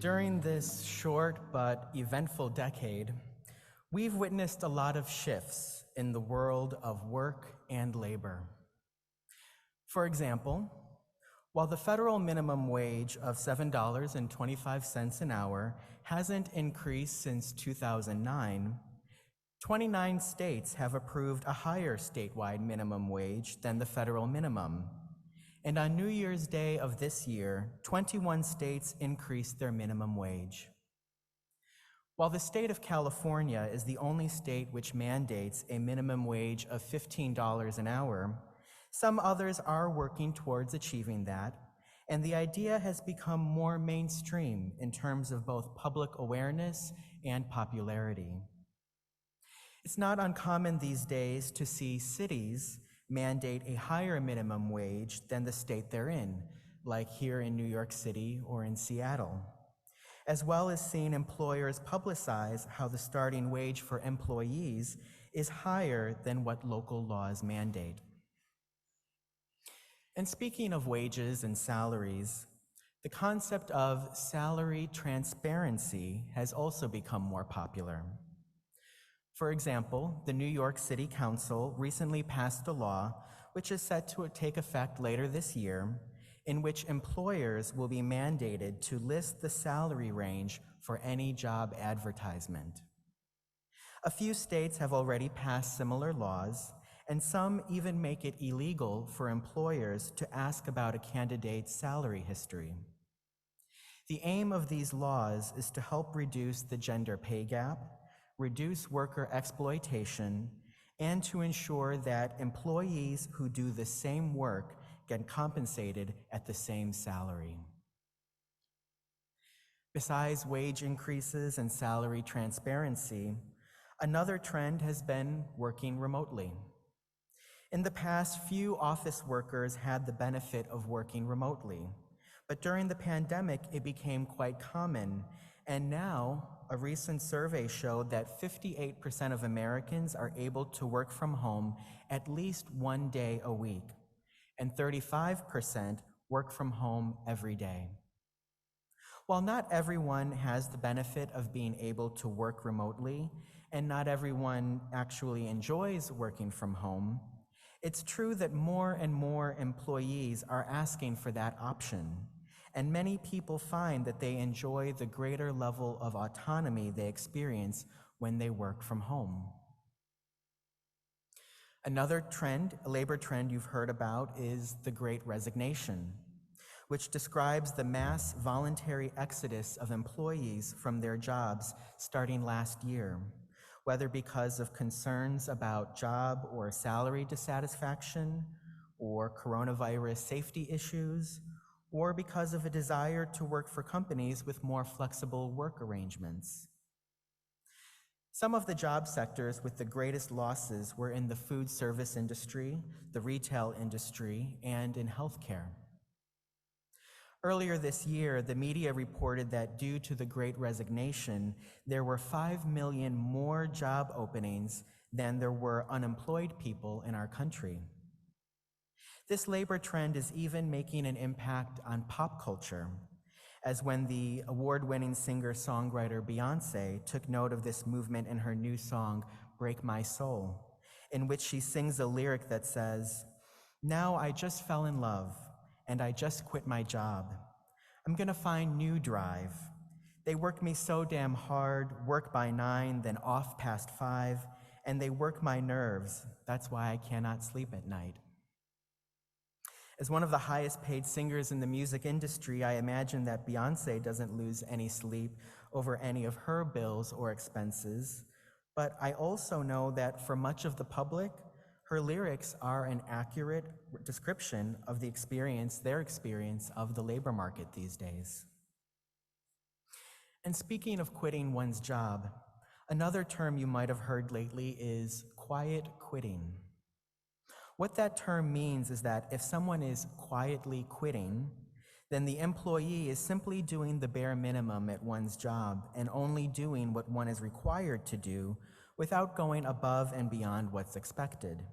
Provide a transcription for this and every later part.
During this short but eventful decade, we've witnessed a lot of shifts in the world of work and labor. For example, while the federal minimum wage of $7.25 an hour hasn't increased since 2009, 29 states have approved a higher statewide minimum wage than the federal minimum. And on New Year's Day of this year, 21 states increased their minimum wage. While the state of California is the only state which mandates a minimum wage of $15 an hour, some others are working towards achieving that, and the idea has become more mainstream in terms of both public awareness and popularity. It's not uncommon these days to see cities mandate a higher minimum wage than the state they're in, like here in New York City or in Seattle, as well as seeing employers publicize how the starting wage for employees is higher than what local laws mandate. And speaking of wages and salaries, the concept of salary transparency has also become more popular. For example, the New York City Council recently passed a law which is set to take effect later this year, in which employers will be mandated to list the salary range for any job advertisement. A few states have already passed similar laws, and some even make it illegal for employers to ask about a candidate's salary history. The aim of these laws is to help reduce the gender pay gap, reduce worker exploitation, and to ensure that employees who do the same work get compensated at the same salary. Besides wage increases and salary transparency, another trend has been working remotely. In the past, few office workers had the benefit of working remotely, but during the pandemic, it became quite common. And now, a recent survey showed that 58% of Americans are able to work from home at least one day a week, and 35% work from home every day. While not everyone has the benefit of being able to work remotely, and not everyone actually enjoys working from home, it's true that more and more employees are asking for that option. And many people find that they enjoy the greater level of autonomy they experience when they work from home. Another trend, a labor trend you've heard about, is the Great Resignation, which describes the mass voluntary exodus of employees from their jobs starting last year, whether because of concerns about job or salary dissatisfaction, or coronavirus safety issues, or because of a desire to work for companies with more flexible work arrangements. Some of the job sectors with the greatest losses were in the food service industry, the retail industry, and in healthcare. Earlier this year, the media reported that due to the Great Resignation, there were 5 million more job openings than there were unemployed people in our country. This labor trend is even making an impact on pop culture, as when the award-winning singer-songwriter Beyoncé took note of this movement in her new song, Break My Soul, in which she sings a lyric that says, "Now I just fell in love, and I just quit my job. I'm gonna find new drive. They work me so damn hard, work by 9, then off past 5, and they work my nerves. That's why I cannot sleep at night." As one of the highest paid singers in the music industry, I imagine that Beyoncé doesn't lose any sleep over any of her bills or expenses, but I also know that for much of the public, her lyrics are an accurate description of their experience of the labor market these days. And speaking of quitting one's job, another term you might have heard lately is quiet quitting. What that term means is that if someone is quietly quitting, then the employee is simply doing the bare minimum at one's job and only doing what one is required to do without going above and beyond what's expected.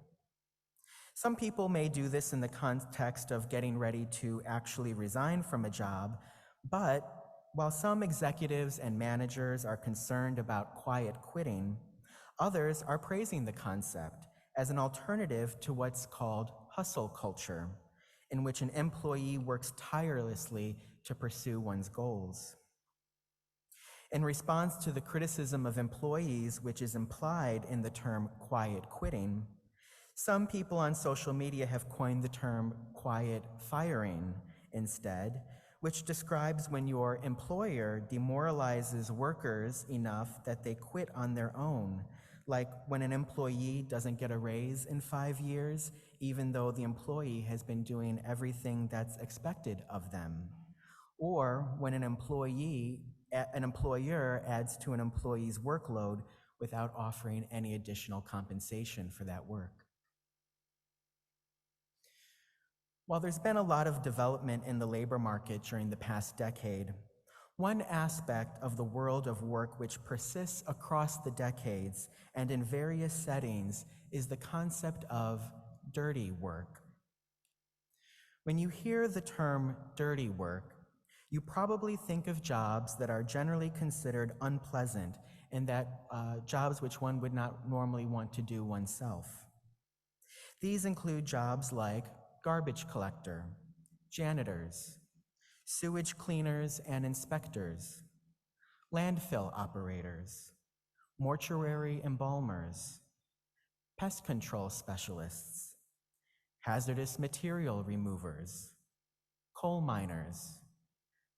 Some people may do this in the context of getting ready to actually resign from a job, but While some executives and managers are concerned about quiet quitting, others are praising the concept as an alternative to what's called hustle culture, in which an employee works tirelessly to pursue one's goals. In response to the criticism of employees, which is implied in the term quiet quitting, some people on social media have coined the term quiet firing instead, which describes when your employer demoralizes workers enough that they quit on their own, like when an employee doesn't get a raise in 5 years, even though the employee has been doing everything that's expected of them, or when an employer adds to an employee's workload without offering any additional compensation for that work. While there's been a lot of development in the labor market during the past decade, one aspect of the world of work which persists across the decades and in various settings is the concept of dirty work. When you hear the term dirty work, you probably think of jobs that are generally considered unpleasant and that jobs which one would not normally want to do oneself. These include jobs like garbage collector, janitors, sewage cleaners and inspectors, landfill operators, mortuary embalmers, pest control specialists, hazardous material removers, coal miners,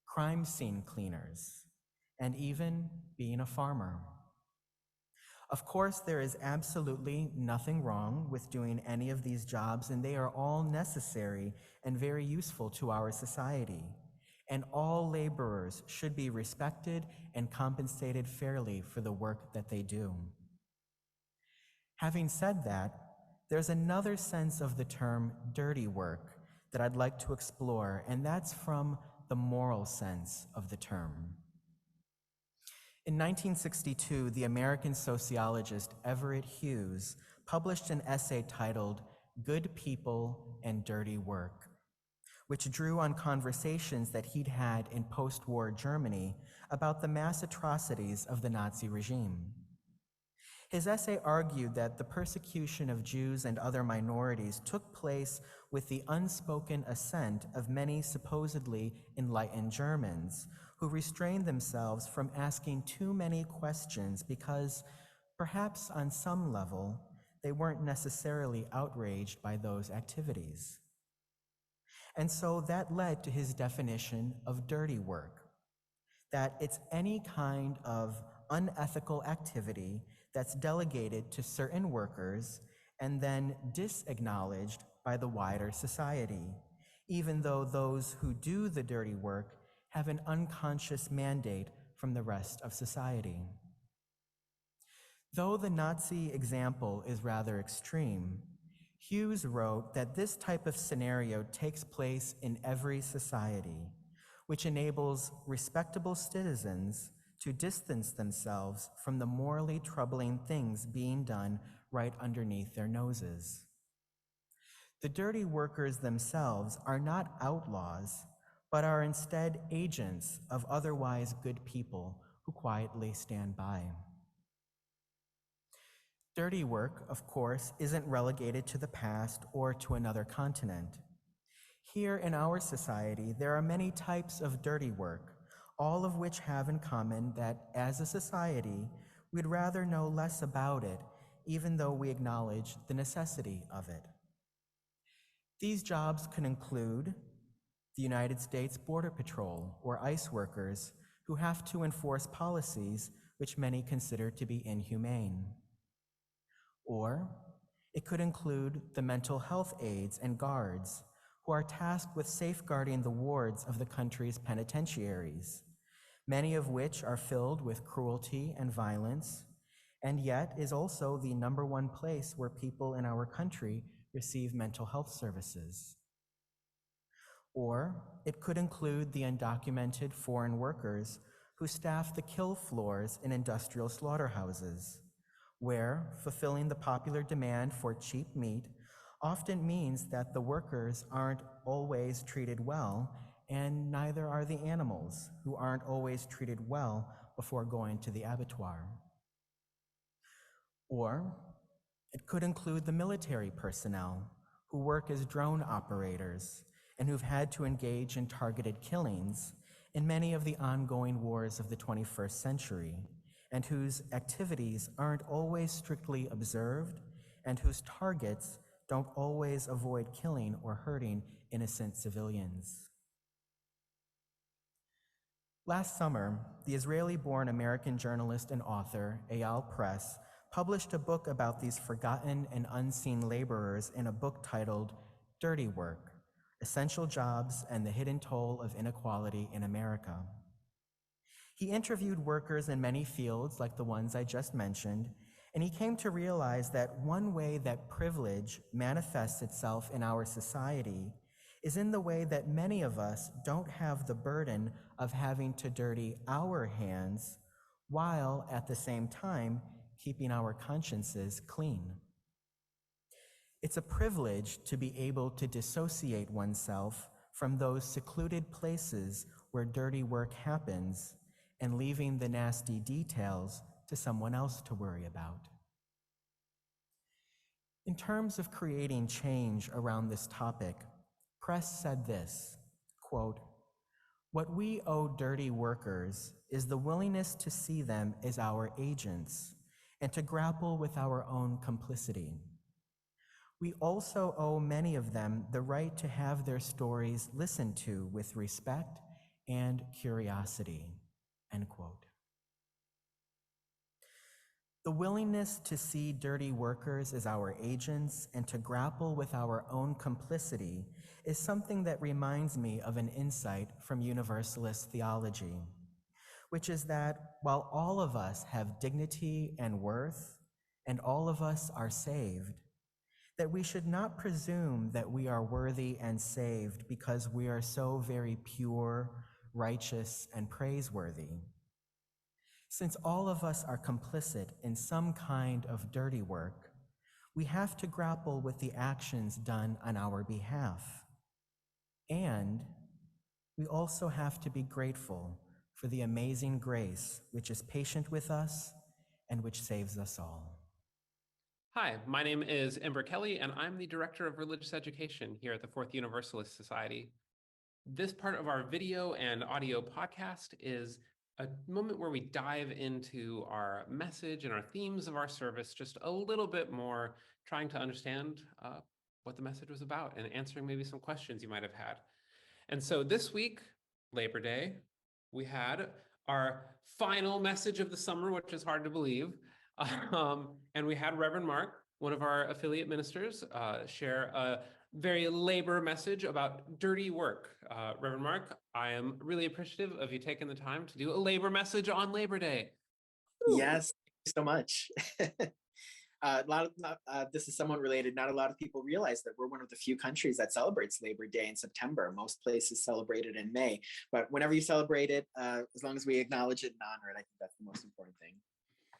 crime scene cleaners, and even being a farmer. Of course, there is absolutely nothing wrong with doing any of these jobs, and they are all necessary and very useful to our society. And all laborers should be respected and compensated fairly for the work that they do. Having said that, there's another sense of the term dirty work that I'd like to explore, and that's from the moral sense of the term. In 1962, the American sociologist Everett Hughes published an essay titled "Good People and Dirty Work," which drew on conversations that he'd had in post-war Germany about the mass atrocities of the Nazi regime. His essay argued that the persecution of Jews and other minorities took place with the unspoken assent of many supposedly enlightened Germans who restrained themselves from asking too many questions because, perhaps on some level, they weren't necessarily outraged by those activities. And so that led to his definition of dirty work, that it's any kind of unethical activity that's delegated to certain workers and then disacknowledged by the wider society, even though those who do the dirty work have an unconscious mandate from the rest of society. Though the Nazi example is rather extreme, Hughes wrote that this type of scenario takes place in every society, which enables respectable citizens to distance themselves from the morally troubling things being done right underneath their noses. The dirty workers themselves are not outlaws, but are instead agents of otherwise good people who quietly stand by. Dirty work, of course, isn't relegated to the past or to another continent. Here in our society, there are many types of dirty work, all of which have in common that, as a society, we'd rather know less about it, even though we acknowledge the necessity of it. These jobs can include the United States Border Patrol or ICE workers who have to enforce policies which many consider to be inhumane. Or it could include the mental health aides and guards who are tasked with safeguarding the wards of the country's penitentiaries, many of which are filled with cruelty and violence, and yet is also the #1 place where people in our country receive mental health services. Or it could include the undocumented foreign workers who staff the kill floors in industrial slaughterhouses, where fulfilling the popular demand for cheap meat often means that the workers aren't always treated well and neither are the animals, who aren't always treated well before going to the abattoir. Or it could include the military personnel who work as drone operators and who've had to engage in targeted killings in many of the ongoing wars of the 21st century, and whose activities aren't always strictly observed, and whose targets don't always avoid killing or hurting innocent civilians. Last summer, the Israeli-born American journalist and author Eyal Press published a book about these forgotten and unseen laborers in a book titled Dirty Work: Essential Jobs and the Hidden Toll of Inequality in America. He interviewed workers in many fields like the ones I just mentioned, and he came to realize that one way that privilege manifests itself in our society is in the way that many of us don't have the burden of having to dirty our hands while at the same time keeping our consciences clean. It's a privilege to be able to dissociate oneself from those secluded places where dirty work happens and leaving the nasty details to someone else to worry about. In terms of creating change around this topic, Press said this, quote, "What we owe dirty workers is the willingness to see them as our agents and to grapple with our own complicity. We also owe many of them the right to have their stories listened to with respect and curiosity," end quote. The willingness to see dirty workers as our agents and to grapple with our own complicity is something that reminds me of an insight from Universalist theology, which is that while all of us have dignity and worth, and all of us are saved, that we should not presume that we are worthy and saved because we are so very pure, righteous, and praiseworthy. Since all of us are complicit in some kind of dirty work, we have to grapple with the actions done on our behalf. And we also have to be grateful for the amazing grace which is patient with us and which saves us all. Hi, my name is Ember Kelly, and I'm the Director of Religious Education here at the Fourth Universalist Society. This part of our video and audio podcast is a moment where we dive into our message and our themes of our service just a little bit more, trying to understand what the message was about and answering maybe some questions you might have had. And so this week, Labor Day, we had our final message of the summer, which is hard to believe. And we had Reverend Mark, one of our affiliate ministers, share a very labor message about dirty work. Reverend Mark, I am really appreciative of you taking the time to do a labor message on Labor Day. Yes, thank you so much. This is somewhat related. Not a lot of people realize that we're one of the few countries that celebrates Labor Day in September. Most places celebrate it in May. But whenever you celebrate it, as long as we acknowledge it and honor it, I think that's the most important thing.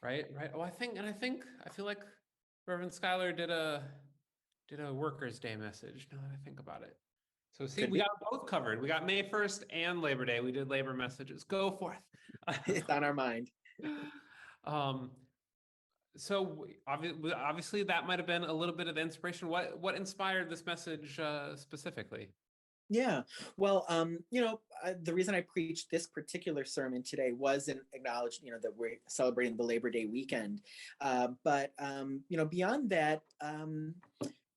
Right. Oh, I feel like Reverend Schuyler did a Workers' Day message, now that I think about it. So see, we got both covered. We got May 1st and Labor Day. We did labor messages. Go forth. It's on our mind. So obviously that might have been a little bit of inspiration. What inspired this message specifically? Yeah, well, the reason I preached this particular sermon today was in acknowledge, that we're celebrating the Labor Day weekend. But beyond that,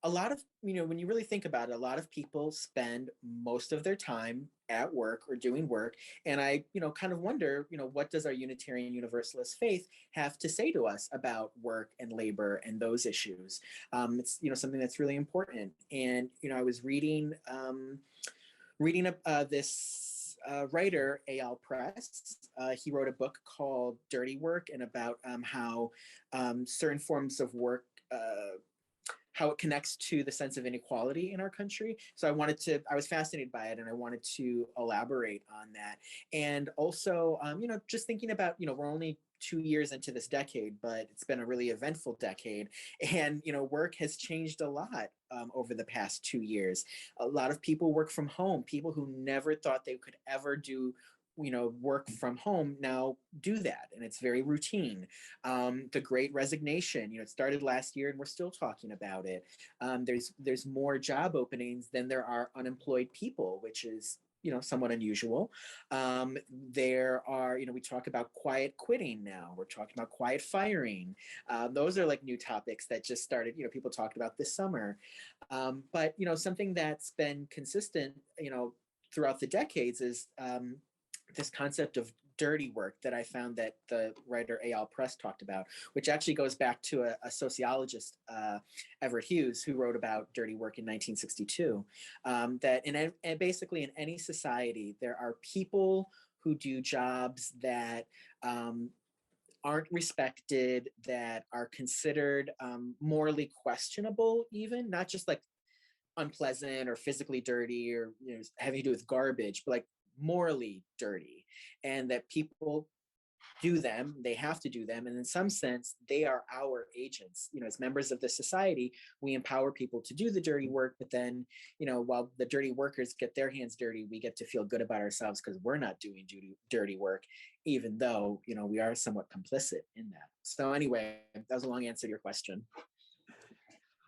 a lot of, when you really think about it, a lot of people spend most of their time at work or doing work. And I, kind of wonder, what does our Unitarian Universalist faith have to say to us about work and labor and those issues? It's, something that's really important. And, I was reading this writer, Eyal Press. He wrote a book called Dirty Work and about how certain forms of work, how it connects to the sense of inequality in our country. So I was fascinated by it and I wanted to elaborate on that. And also, just thinking about, we're only 2 years into this decade, but it's been a really eventful decade. And, work has changed a lot over the past 2 years. A lot of people work from home. People who never thought they could ever do work from home now do that, and it's very routine. The Great Resignation, it started last year, and we're still talking about it. There's more job openings than there are unemployed people, which is somewhat unusual. There are, we talk about quiet quitting now. We're talking about quiet firing. Those are like new topics that just started, people talked about this summer. But, something that's been consistent, throughout the decades is this concept of dirty work that I found that the writer A.L. Press talked about, which actually goes back to a sociologist, Everett Hughes, who wrote about dirty work in 1962. That basically in any society, there are people who do jobs that aren't respected, that are considered morally questionable, even not just like unpleasant or physically dirty or having to do with garbage, but like morally dirty, and that people do them, they have to do them, and in some sense they are our agents. As members of the society, we empower people to do the dirty work, but then while the dirty workers get their hands dirty, we get to feel good about ourselves because we're not doing dirty work, even though we are somewhat complicit in that. So anyway, that was a long answer to your question.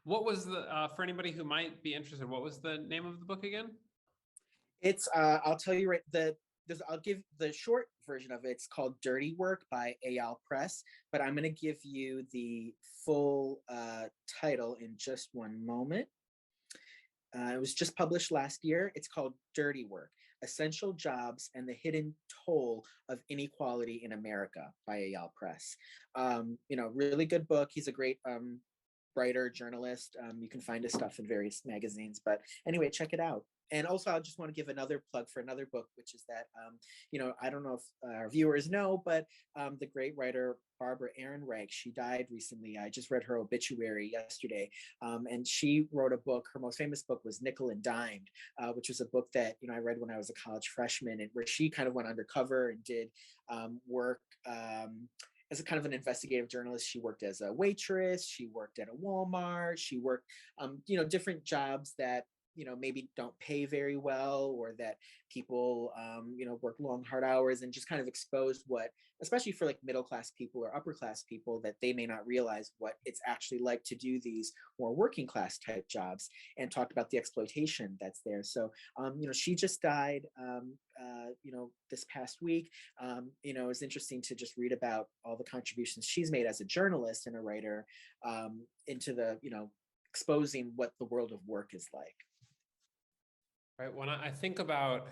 What was for anybody who might be interested, what was the name of the book again? It's I'll tell you I'll give the short version of it. It's called Dirty Work by A.L. Press, but I'm going to give you the full title in just one moment. It was just published last year. It's called Dirty Work: Essential Jobs and the Hidden Toll of Inequality in America by A.L. Press. Really good book. He's a great writer, journalist. You can find his stuff in various magazines, but anyway, check it out. And also, I just want to give another plug for another book, which is that, I don't know if our viewers know, but the great writer Barbara Ehrenreich, she died recently. I just read her obituary yesterday. And she wrote a book. Her most famous book was Nickel and Dimed, which was a book that, I read when I was a college freshman, and where she kind of went undercover and did work as a kind of an investigative journalist. She worked as a waitress. She worked at a Walmart. She worked, different jobs that maybe don't pay very well, or that people, work long, hard hours, and just kind of expose what, especially for like middle class people or upper class people, that they may not realize what it's actually like to do these more working class type jobs, and talked about the exploitation that's there. So, she just died, this past week. It was interesting to just read about all the contributions she's made as a journalist and a writer into the, exposing what the world of work is like. Right. When I think about,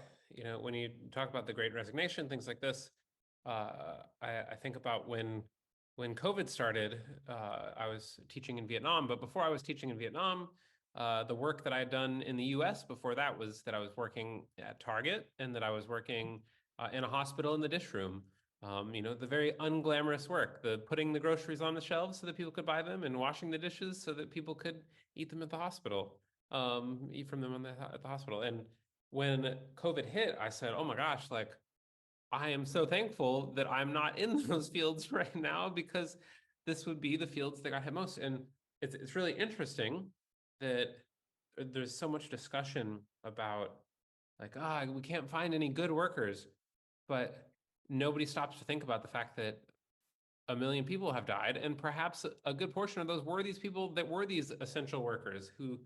when you talk about the Great Resignation, things like this, I think about when COVID started. I was teaching in Vietnam, but before I was teaching in Vietnam, the work that I had done in the U.S. before that was that I was working at Target, and that I was working in a hospital in the dish room. The very unglamorous work, the putting the groceries on the shelves so that people could buy them, and washing the dishes so that people could eat them at the hospital. Eat from them at the hospital. And when COVID hit, I said, oh my gosh, like, I am so thankful that I'm not in those fields right now, because this would be the fields that I had most. And it's really interesting that there's so much discussion about like, we can't find any good workers, but nobody stops to think about the fact that 1 million people have died, and perhaps a good portion of those were these people that were these essential workers who,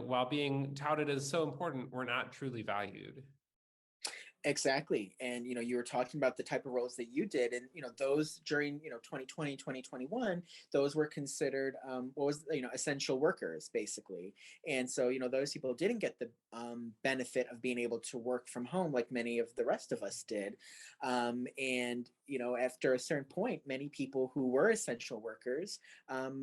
while being touted as so important, were not truly valued. Exactly. And, you were talking about the type of roles that you did, and, those during, 2020, 2021, those were considered, essential workers, basically. And so, those people didn't get the benefit of being able to work from home like many of the rest of us did. And, after a certain point, many people who were essential workers, have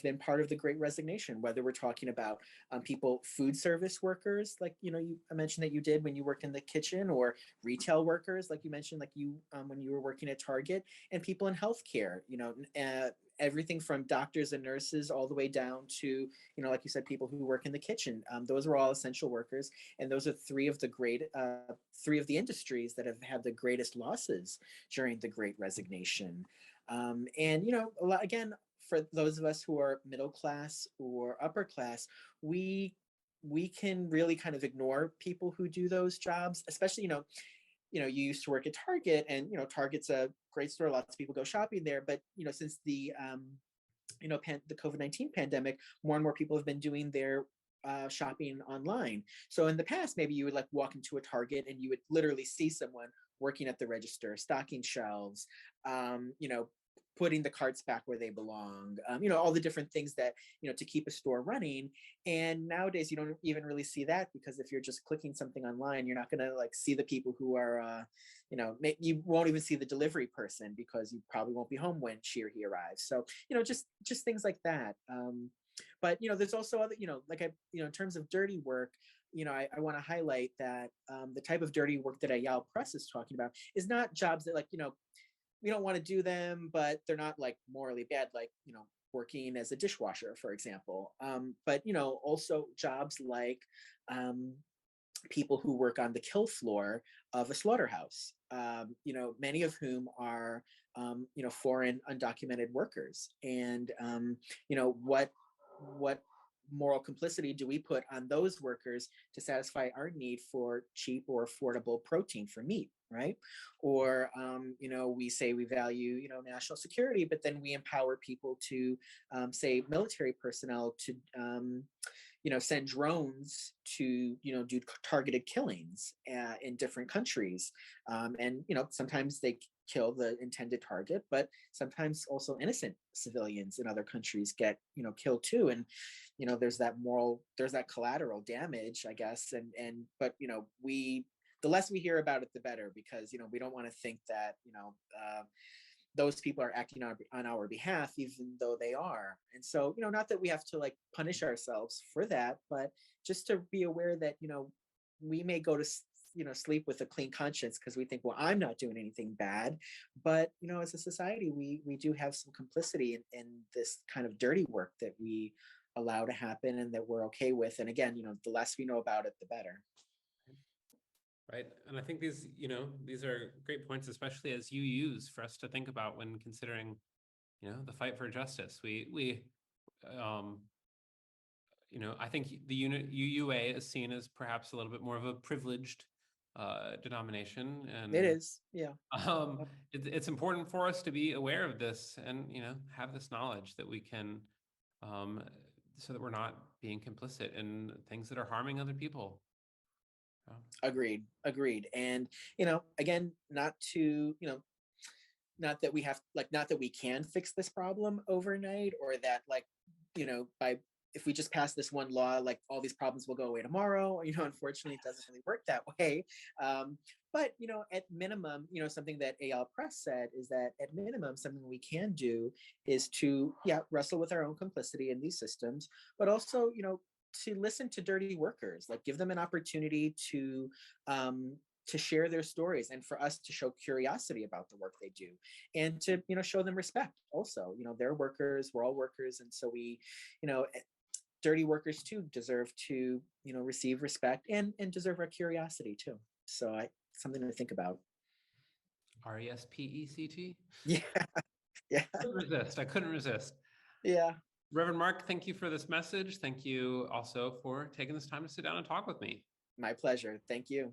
been part of the Great Resignation, whether we're talking about people, food service workers, like, I mentioned that you did when you worked in the kitchen, or retail workers, like you mentioned, like you when you were working at Target, and people in healthcare, everything from doctors and nurses all the way down to, you know, like you said, people who work in the kitchen. Those are all essential workers, and those are three of the industries that have had the greatest losses during the Great Resignation. And you know, a lot, again, for those of us who are middle class or upper class, we can really kind of ignore people who do those jobs, especially, you know, you used to work at Target, and you know, Target's a great store. Lots of people go shopping there. But you know, since the the COVID-19 pandemic, more and more people have been doing their shopping online. So in the past, maybe you would like walk into a Target and you would literally see someone working at the register, stocking shelves, you know, putting the carts back where they belong, you know, all the different things that, you know, to keep a store running. And nowadays you don't even really see that, because if you're just clicking something online, you're not going to like see the people who are, you know, you won't even see the delivery person because you probably won't be home when she or he arrives. So, you know, just things like that. But, you know, there's also other, you know, like you know, in terms of dirty work, you know, I want to highlight that the type of dirty work that Ayala Press is talking about is not jobs that, like, you know, we don't want to do them, but they're not like morally bad, like, you know, working as a dishwasher, for example. But, you know, also jobs like people who work on the kill floor of a slaughterhouse, you know, many of whom are, you know, foreign undocumented workers. And, you know, what moral complicity do we put on those workers to satisfy our need for cheap or affordable protein for meat, right? Or, you know, we say we value, you know, national security, but then we empower people to, say, military personnel to, you know, send drones to, you know, do targeted killings in different countries. And, you know, sometimes they kill the intended target, but sometimes also innocent civilians in other countries get, you know, killed too. And, you know, there's that collateral damage, I guess. But, you know, the less we hear about it, the better, because, you know, we don't want to think that, you know, those people are acting on our behalf, even though they are. And so, you know, not that we have to like punish ourselves for that, but just to be aware that, you know, we may go to, you know, sleep with a clean conscience because we think, well, I'm not doing anything bad. But, you know, as a society, we do have some complicity in this kind of dirty work that we allow to happen and that we're okay with. And again, you know, the less we know about it, the better. Right. And I think these, you know, these are great points, especially as you use for us to think about when considering, you know, the fight for justice. Um, you know, I think the unit UUA is seen as perhaps a little bit more of a privileged denomination, It and is. Yeah. it's important for us to be aware of this and, you know, have this knowledge that we can, so that we're not being complicit in things that are harming other people. Agreed. And, you know, again, not to, you know, not that we have like, not that we can fix this problem overnight, or that like, you know, by if we just pass this one law, like all these problems will go away tomorrow. You know, unfortunately, it doesn't really work that way. But, you know, at minimum, you know, something that AL Press said is that at minimum, something we can do is to, yeah, wrestle with our own complicity in these systems, but also, you know, to listen to dirty workers, like give them an opportunity to share their stories, and for us to show curiosity about the work they do, and to, you know, show them respect also. You know, they're workers, we're all workers, and so we, you know, dirty workers too deserve to, you know, receive respect and deserve our curiosity too. So something to think about. RESPECT. Yeah. Yeah. I couldn't resist. Yeah. Reverend Mark, thank you for this message. Thank you also for taking this time to sit down and talk with me. My pleasure. Thank you.